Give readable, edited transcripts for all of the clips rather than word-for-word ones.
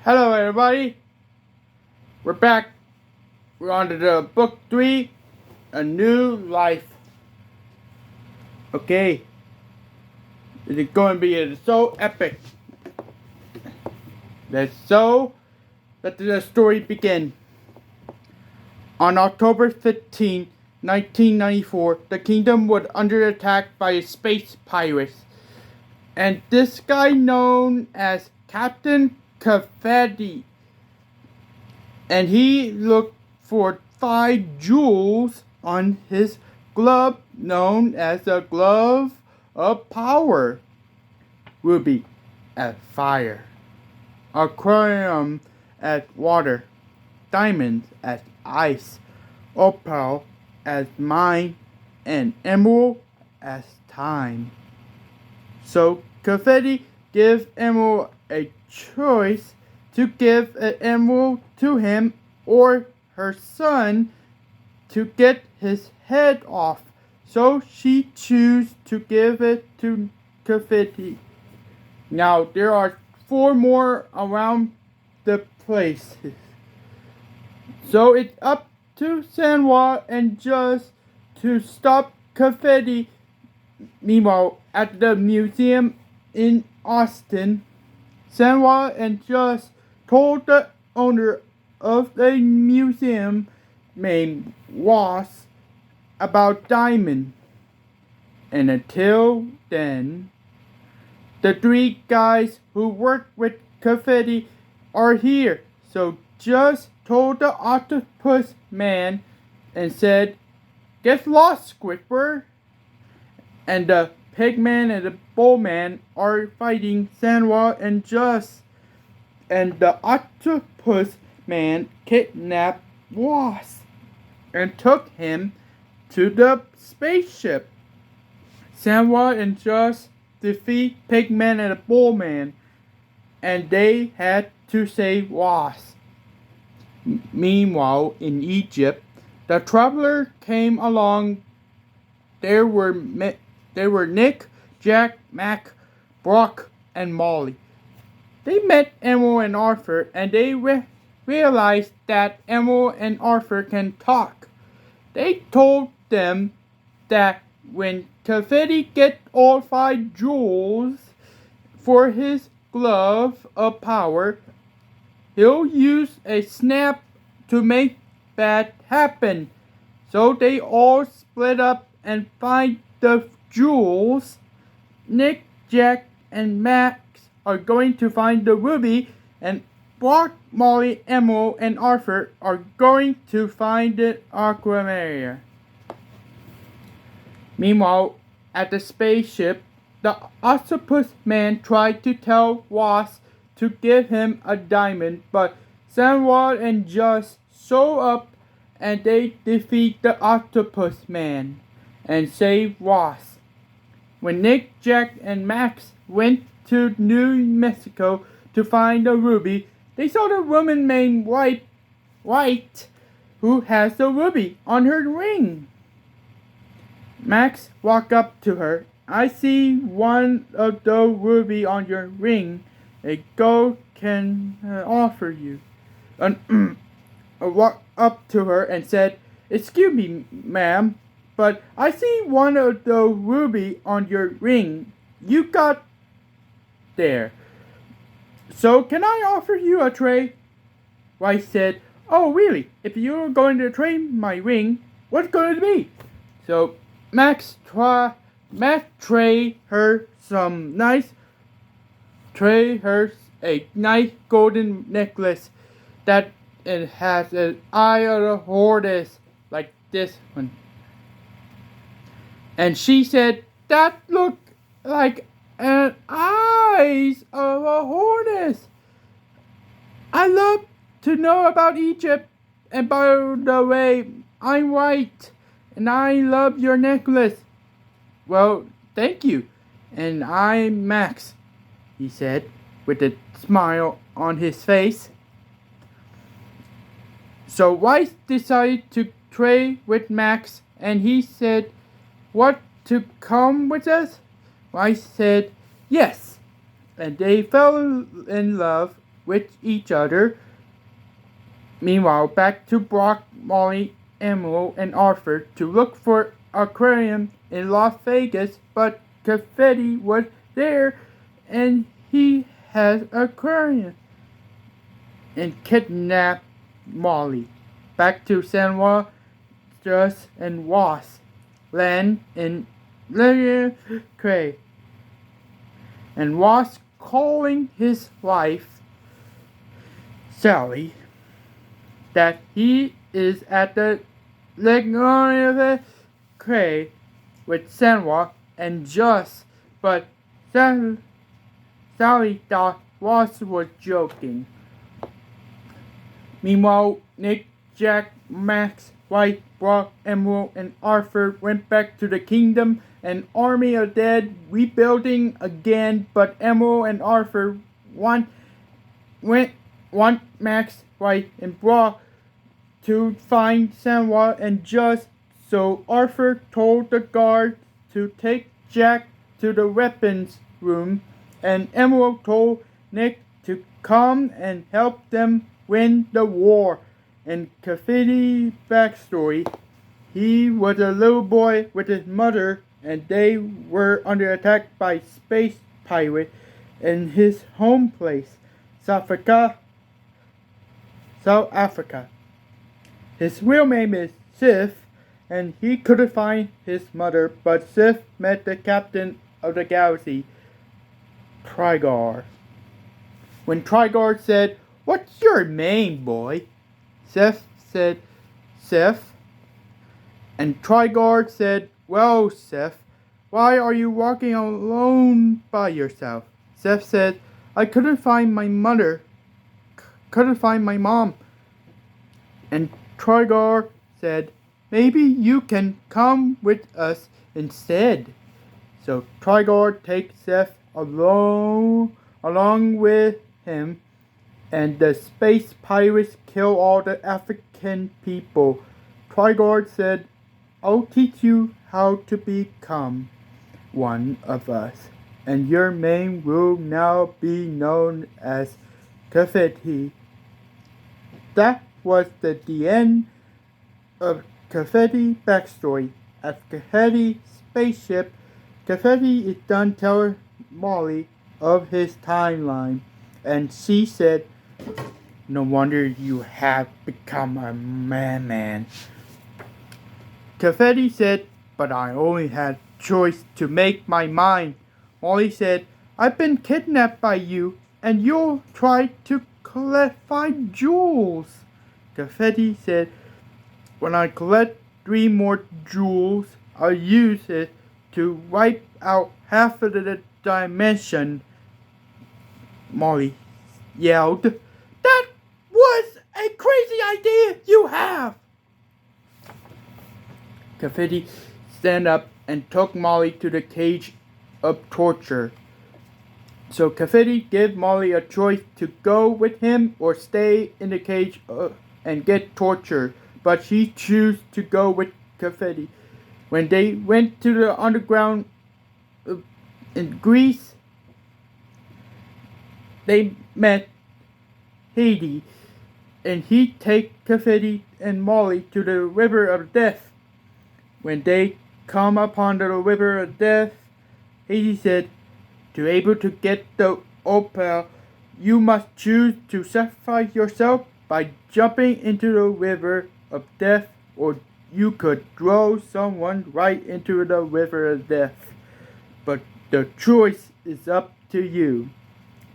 Hello everybody, we're back. We're on to the book 3, A New Life. Okay, it's going to be so epic. Let the story begin. On October 15, 1994, the kingdom was under attack by space pirates. And this guy known as Captain Kifati. And he looked for 5 jewels on his glove known as the Glove of Power. Ruby as fire, aquarium as water, diamonds as ice, opal as mine, and emerald as time. So Kifati gave Emerald a choice to give an emerald to him or her son to get his head off. So she chose to give it to Kifati. Now there are 4 more around the place. So it's up to Sand-Ra and Jus to stop Kifati. Meanwhile, at the museum in Austin, Sand-Ra and Jus told the owner of the museum named Ross about Diamond. And until then, the 3 guys who work with Kifati are here. So Jus told the octopus man and said, "Get lost, Squidward." And the pigman and the bullman are fighting Sand-Ra and Jus. And the octopus man kidnapped Ross and took him to the spaceship. Sand-Ra and Jus defeat Pigman and the Bullman, and they had to save Ross. Meanwhile, in Egypt, the traveler came along. There were Nick, Jack, Mac, Brock, and Molly. They met Emerald and Arthur, and they realized that Emerald and Arthur can talk. They told them that when Kifati gets all 5 jewels for his Glove of Power, he'll use a snap to make that happen. So they all split up and find the jewels. Nick, Jack, and Max are going to find the ruby, and Brock, Molly, Emerald, and Arthur are going to find the aquarium. Meanwhile, at the spaceship, the octopus man tried to tell Ross to give him a diamond, but Sand-Ra and Jus show up and they defeat the octopus man and save Ross. When Nick, Jack, and Max went to New Mexico to find the ruby, they saw the woman named White who has the ruby on her ring. Max walked up to her. "I see one of the ruby on your ring. A gold can offer you." And walked up to her and said, "Excuse me, ma'am, but I see one of the ruby on your ring. You got there. So can I offer you a trade?" White said, "Oh really? If you're going to trade my ring, what's going to be?" So Max trade her a nice golden necklace that it has an eye of the horse like this one. And she said, "That looked like an eyes of a horse. I love to know about Egypt, and by the way, I'm White, and I love your necklace." "Well, thank you, and I'm Max," he said, with a smile on his face. So White decided to trade with Max, and he said, "What, to come with us?" White said, "Yes." And they fell in love with each other. Meanwhile, back to Brock, Molly, Emerald, and Arthur to look for aquarium in Las Vegas, but Kifati was there and he has aquarium and kidnapped Molly. Back to Sand-Ra, Jus, and Was land in Cray, and Was calling his wife Sally that he is at the Cray with Sand-Ra and Jus, but Sally thought Was was joking. Meanwhile, Nick, Jack, Max, White, Brock, Emerald, and Arthur went back to the kingdom, and army of dead rebuilding again, but Emerald and Arthur want Max, White, and Brock to find Sand-Ra and Jus, so Arthur told the guards to take Jack to the weapons room, and Emerald told Nick to come and help them win the war. And Kifati's backstory: he was a little boy with his mother, and they were under attack by space pirates in his home place, South Africa. His real name is Sif, and he couldn't find his mother, but Sif met the captain of the galaxy, Trigar. When Trigar said, "What's your name, boy?" Sif said, "Sif." And Trigar said, "Well, Sif, why are you walking alone by yourself?" Sif said, "I couldn't find my mother, couldn't find my mom." And Trigar said, "Maybe you can come with us instead." So Trigar takes Sif along with him, and the space pirates kill all the African people. Trigar said, "I'll teach you how to become one of us, and your name will now be known as Kifati." That was the end of Kifati's backstory. At Kifati's spaceship, Kifati is done telling Molly of his timeline, and she said, "No wonder you have become a man." Kifati said, "But I only had choice to make my mind." Molly said, "I've been kidnapped by you, and you'll try to collect 5 jewels." Kifati said, "When I collect 3 more jewels, I'll use it to wipe out half of the dimension." Molly yelled, "That was a crazy idea you have!" Kifati stand up and took Molly to the cage of torture. So Kifati gave Molly a choice to go with him or stay in the cage and get tortured, but she chose to go with Kifati. When they went to the underground in Greece, they met Hades, and he take Kifati and Molly to the river of death. When they come upon the river of death, Hades said, "To be able to get the opal, you must choose to sacrifice yourself by jumping into the river of death, or you could throw someone right into the river of death. But the choice is up to you."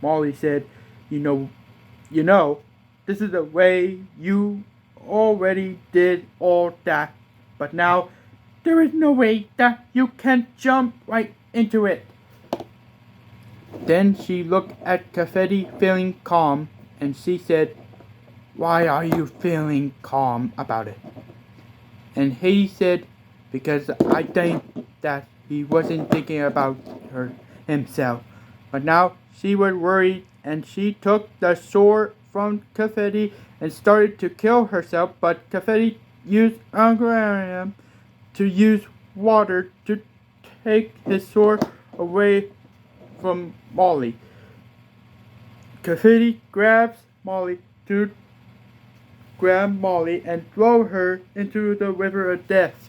Molly said, You know, this is the way you already did all that, but now there is no way that you can jump right into it." Then she looked at Kifati feeling calm, and she said, "Why are you feeling calm about it?" And he said, "Because I think that he wasn't thinking about himself." But now she was worried, and she took the sword from Kifati and started to kill herself, but Kifati used aquarium to use water to take his sword away from Molly. Kifati grabs Molly and throw her into the river of death.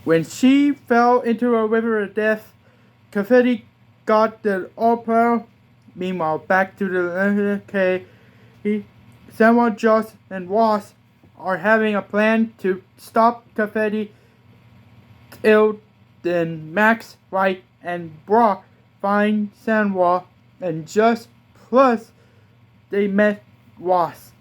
When she fell into a river of death, Kifati got the opal. Meanwhile, back to the cave, Sand-Ra, Jus, and Wasp are having a plan to stop Kifati. Then Max, Wright, and Brock find Sand-Ra and Jus, plus they met Wasp.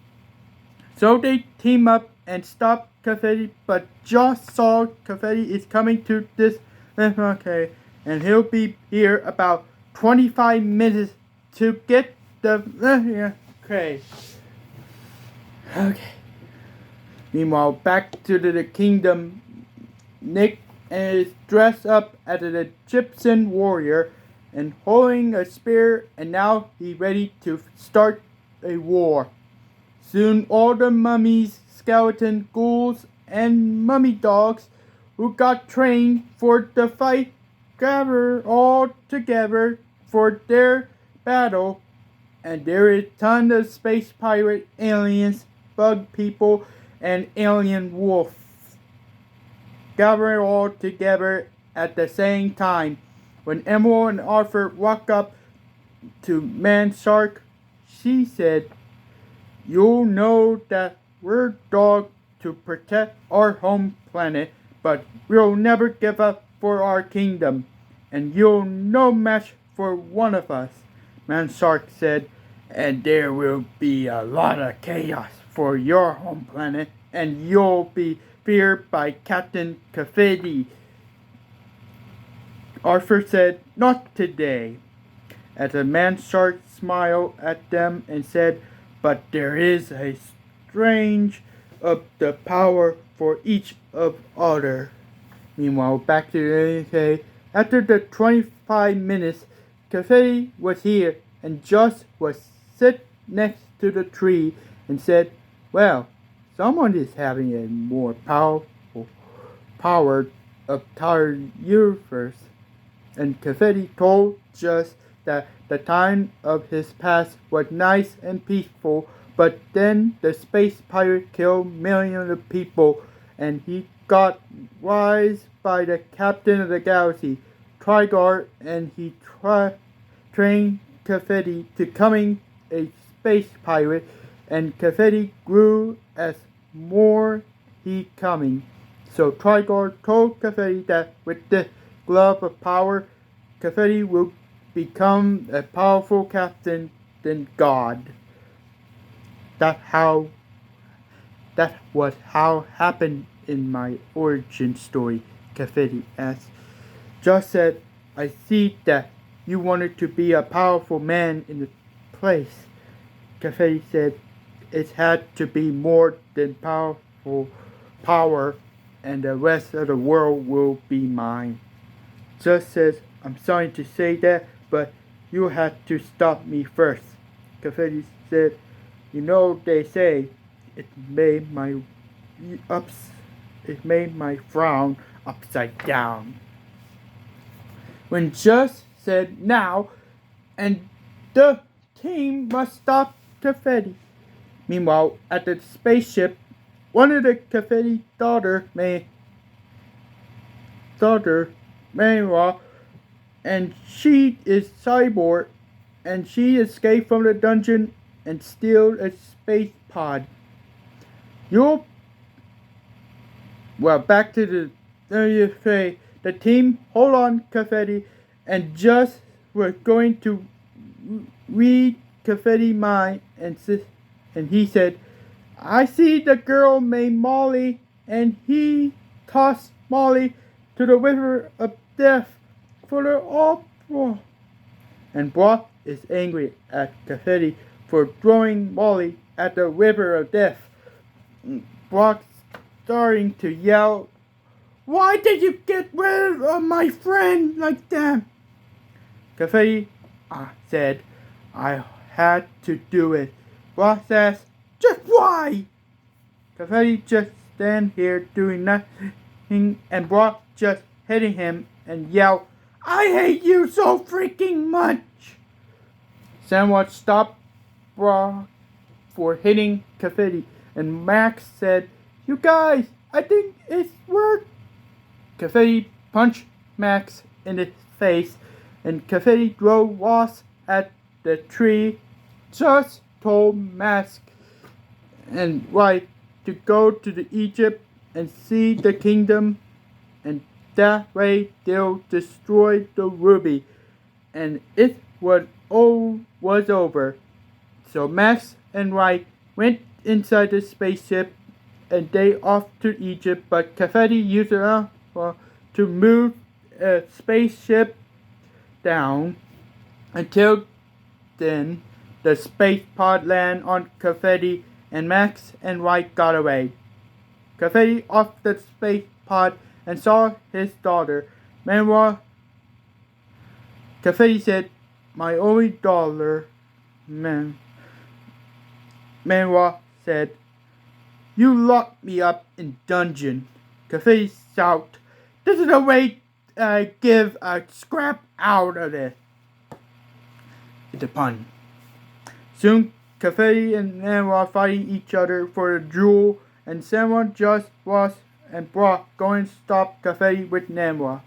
So they team up and stop Kifati, but Jus saw Kifati is coming to this cave, and he'll be here about 25 minutes to get the cave. Okay. Meanwhile, back to the kingdom, Nick is dressed up as an Egyptian warrior and holding a spear, and now he's ready to start a war. Soon all the mummies, skeleton, ghouls, and mummy dogs who got trained for the fight gather all together for their battle, and there is tons of space pirate aliens, bug people, and alien wolves gather all together at the same time. When Emerald and Arthur walk up to Man Shark, she said, "You'll know that we're dogs to protect our home planet, but we'll never give up for our kingdom, and you're no match for one of us." Man Shark said, "And there will be a lot of chaos for your home planet, and you'll be feared by Captain Kifati." Arthur said, "Not today." As the Man Shark smiled at them and said, "But there is a strange of the power for each of other." Meanwhile, back to the UK. After the 25 minutes, Kifati was here, and Jus was sit next to the tree and said, "Well, someone is having a more powerful power of entire universe." And Kifati told Jus that the time of his past was nice and peaceful, but then the space pirate killed millions of people, and he got raised by the captain of the galaxy, Trigard, and he trained Kifati to becoming a space pirate, and Kifati grew as more he coming. So Trigard told Kifati that with the glove of power, Kifati will become a powerful captain than God. That was how happened in my origin story, Kifati asked. Jus said, "I see that you wanted to be a powerful man in the place." Kifati said, "It had to be more than power, and the rest of the world will be mine." Jus says, "I'm sorry to say that, but you had to stop me first." Kifati said, "You know, they say it made my frown upside down." When Jus said now, and the team must stop Kifati. Meanwhile, at the spaceship, one of the Kifati daughter, Sand-Ra, and she is cyborg, and she escaped from the dungeon and steal a space pod. Back to the team hold on Kifati, and Jus was going to read Kifati's mind, and he said, "I see the girl named Molly," and he tossed Molly to the river of death for the opera. And Brock is angry at Kifati for throwing Molly at the river of death. Brock's starting to yell, "Why did you get rid of my friend like that?" Kifati said, "I had to do it." Brock asked, "Just why?" Kifati just stand here doing nothing, and Brock just hitting him and yelled, "I hate you so freaking much!" Sand-Ra stopped Brock for hitting Kifati, and Max said, "You guys, I think it's worked." Kifati punched Max in the face, and Kifati drove Wasp at the tree. Just told Max and White to go to the Egypt and see the kingdom, and that way they'll destroy the ruby, and it was over. So Max and White went inside the spaceship and they off to Egypt, but Kifati used it to move a spaceship down. Until then, the space pod landed on Kifati and Max and White got away. Kifati off the space pod and saw his daughter. Meanwhile, Kifati said, "My only daughter." Meanwhile said, "You locked me up in dungeon." Kifati shouted, "This is the way I give a scrap out of this." It's a pun. Soon, Kifati and Sand-Ra fighting each other for the jewel, and Sand-Ra, Jus, Wasp, and Brock going to stop Kifati with Sand-Ra.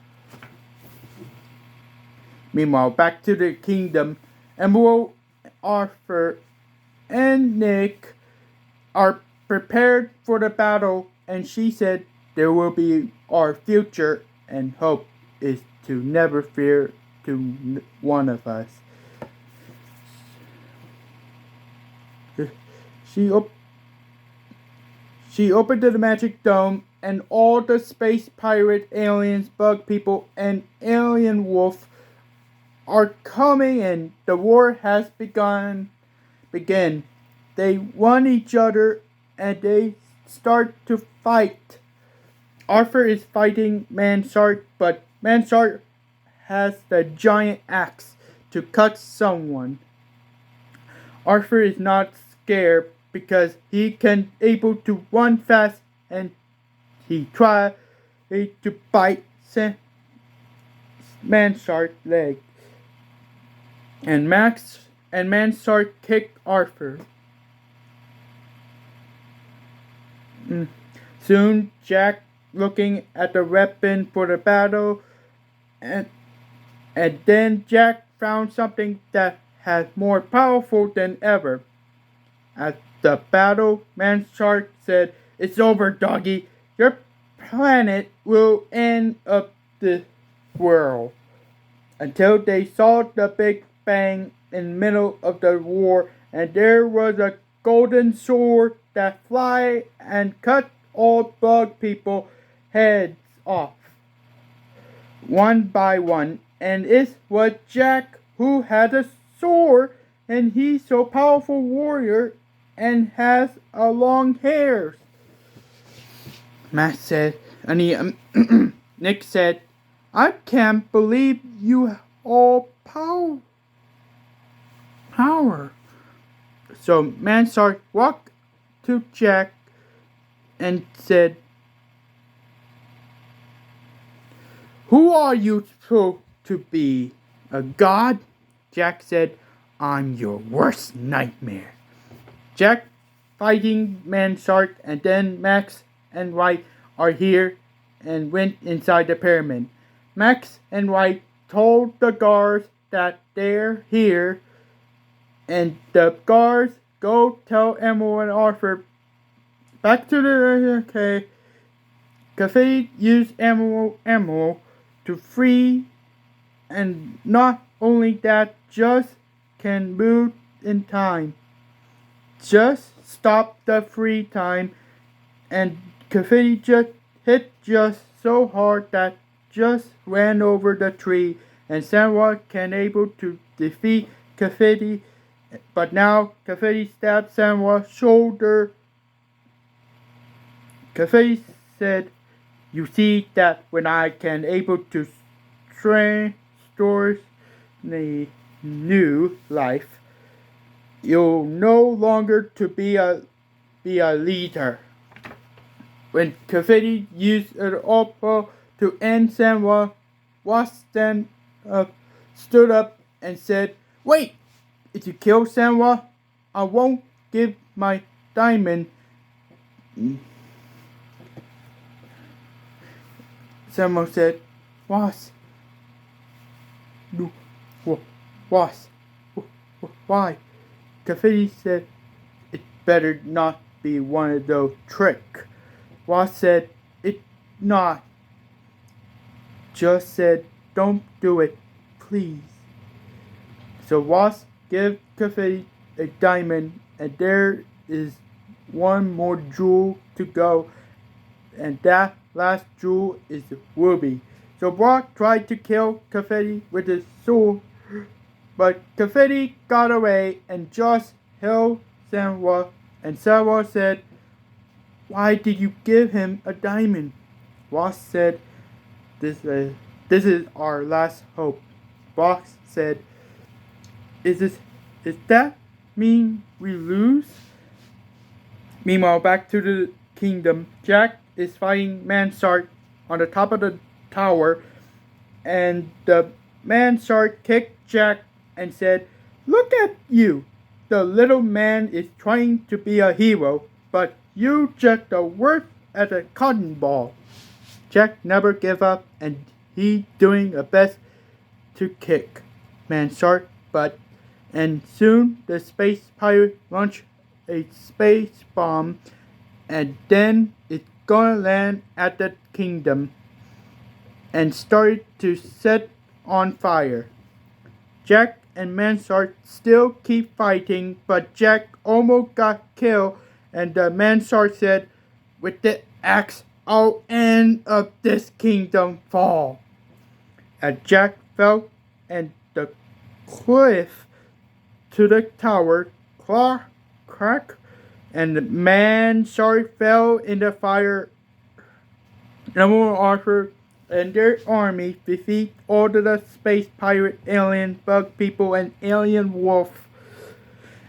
Meanwhile, back to the kingdom, Emerald, Arthur, and Nick are prepared for the battle, and she said there will be our future, and hope is to never fear to one of us. She opened the magic dome, and all the space pirate, aliens, bug people, and alien wolf are coming in. The war has begun. They want each other, and they start to fight. Arthur is fighting Mansart, but Mansart has the giant axe to cut someone. Arthur is not scared because he can able to run fast, and he tried to bite Mansart's leg. And Mansart kicked Arthur. Soon Jack looking at the weapon for the battle, and then Jack found something that has more powerful than ever. At the battle, Mansart said, "It's over, doggy. Your planet will end up the world." Until they saw the Big Bang in the middle of the war, and there was a golden sword that fly and cut all bug people heads off, one by one. And it was Jack who had a sword, and he's so powerful warrior and has a long hairs. Matt said, Nick said, "I can't believe you all power." So Mansart walked to Jack and said, "Who are you supposed to be? A god?" Jack said, "I'm your worst nightmare." Jack fighting Mansart, and then Max and White are here and went inside the pyramid. Max and White told the guards that they're here, and the guards go tell Emerald and Arthur. Back to the Kifati used Emerald to free, and not only that, Jus can move in time. Jus stopped the free time, and Kifati just hit Jus so hard that Jus ran over the tree, and Sand-Ra can able to defeat Kifati, but now Kifati stabbed Sand-Ra's shoulder. Kifati said, "You see that when I can able to restore the new life, you'll no longer to be a leader." When Kifati used an opal to end Sand-Ra, Wasp stood up and said, "Wait, if you kill Sand-Ra, I won't give my diamond. Sand-Ra said, Was? Was? Why? Kifati said, it better not be one of those tricks. Was said, it not. Just said, don't do it, please. So Was gave Kifati a diamond, and there is one more jewel to go, and that last jewel is the ruby. So Brock tried to kill Kifati with his sword, but Kifati got away and just held Sand-Ra, and Sand-Ra said, why did you give him a diamond? Ross said, this is our last hope. Brock said, Is that mean we lose? Meanwhile, back to the kingdom, Jack is fighting Mansart on the top of the tower, and the Mansart kicked Jack and said, look at you. The little man is trying to be a hero, but you just the worst at a cotton ball. Jack never gave up, and he doing the best to kick Mansart butt. And soon the space pirate launched a space bomb, and then it's gonna land at the kingdom and started to set on fire. Jack and Mansart still keep fighting, but Jack almost got killed, and the Mansart said, with the axe, I'll end up this kingdom fall. And Jack fell, and the cliff to the tower, crack, and the Mansart fell in the fire. Number Arthur and their army defeat all of the space pirate, alien, bug people, and alien wolf.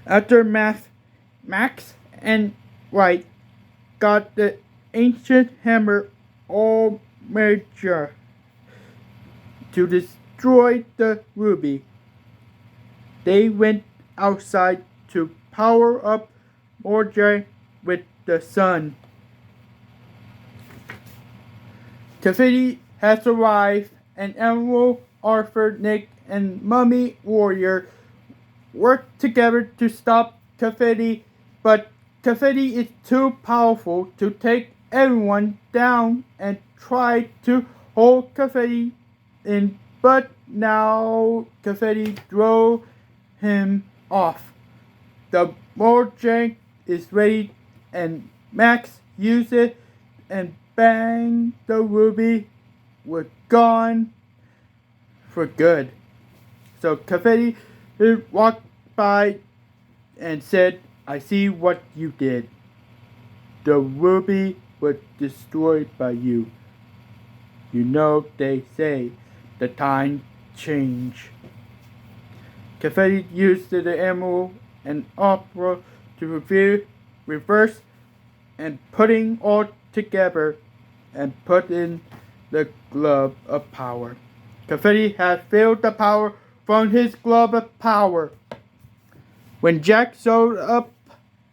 After Max and White got the ancient hammer all major to destroy the ruby, they went outside to power up Mordjai with the sun. Kifati has arrived, and Emerald, Arthur, Nick, and Mummy Warrior work together to stop Kifati, but Kifati is too powerful to take everyone down and try to hold Kifati in, but now Kifati drove him off. The Mordjai is ready, and Max used it, and bang, the ruby was gone for good. So Kifati walked by and said, I see what you did. The ruby was destroyed by you. You know they say the time change. Kifati used the emerald and opera to reverse and putting all together and put in the glove of power. Kifati had filled the power from his glove of power. When Jack showed up,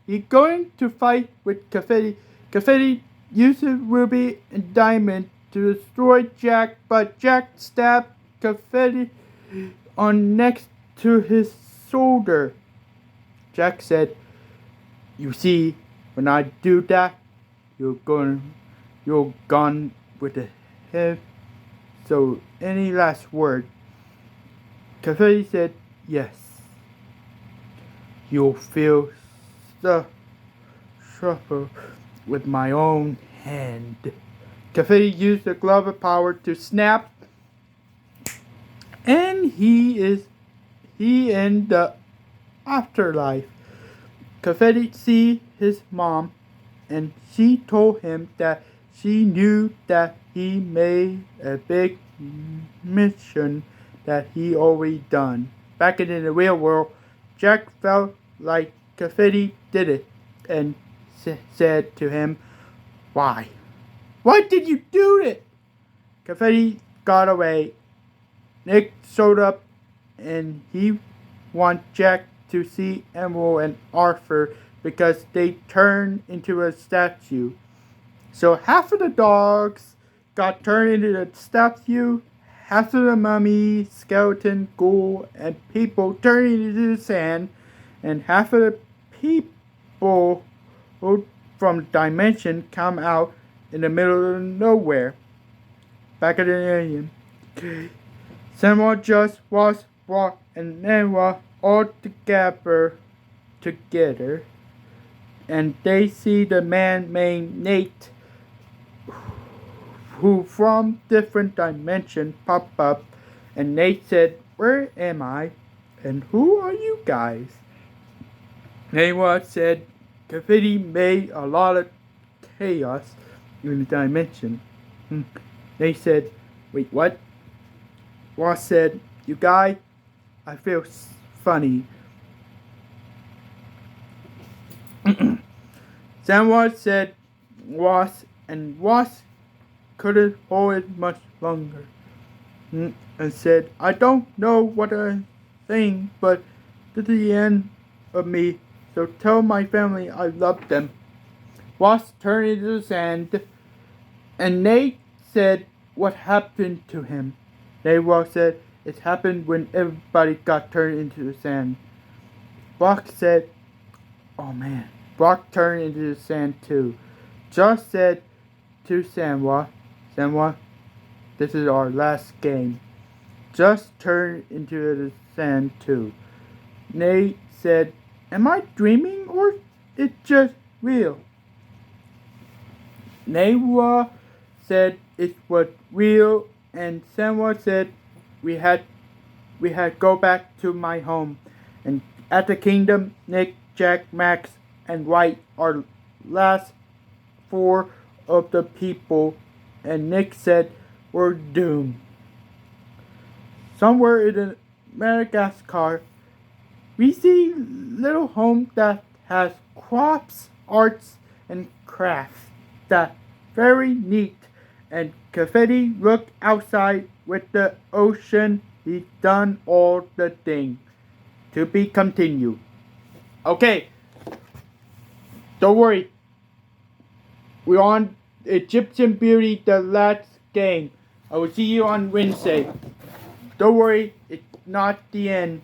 he going to fight with Kifati. Kifati used his ruby and diamond to destroy Jack, but Jack stabbed Kifati on next to his shoulder. Jack said, you see, when I do that, you're gone with the head. So any last word? Kifati said, yes. You'll feel suffer with my own hand. Kifati used the glove of power to snap, and he in the afterlife. Kifati see his mom, and she told him that she knew that he made a big mission that he already done. Back in the real world, Jack felt like Kifati did it and said to him, why? Why did you do it? Kifati got away. Nick showed up, and he want Jack to see Emerald and Arthur because they turned into a statue. So half of the dogs got turned into a statue, half of the mummy, skeleton, ghoul, and people turned into the sand, and half of the people from the dimension come out in the middle of nowhere. Back at the alien. Sand-Ra and Jus was brought and Sand-Ra all together, and they see the man named Nate, who from different dimension pop up, and Nate said, "Where am I? And who are you guys?" Sand-Ra said, "Kifati made a lot of chaos in the dimension." They said, "Wait, what?" Ross said, "You guys, I feel funny." Sand-Ra said Ross, and Ross couldn't hold it much longer, and said, "I don't know what I'm saying, but this is the end of me, so tell my family I love them." Ross turned into the sand, and Nate said what happened to him. Sand-Ra said it happened when everybody got turned into the sand. Brock said, "Oh man." Brock turned into the sand too. Josh said to Sand-Ra, "Sand-Ra, this is our last game." Josh turned into the sand too. Nate said, "Am I dreaming or it's just real?" Sand-Ra said it was real, and Sand-Ra said we had go back to my home, and at the kingdom, Nick, Jack, Max, and White are last 4 of the people, and Nick said we're doomed. Somewhere in Madagascar, we see little home that has crops, arts, and crafts that very neat. And Kifati looked outside with the ocean. He's done all the thing. To be continued. Okay. Don't worry. We're on Egyptian Beauty, the last game. I will see you on Wednesday. Don't worry, it's not the end.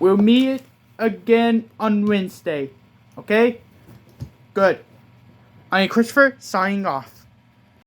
We'll meet again on Wednesday. Okay? Good. I am Christopher, signing off.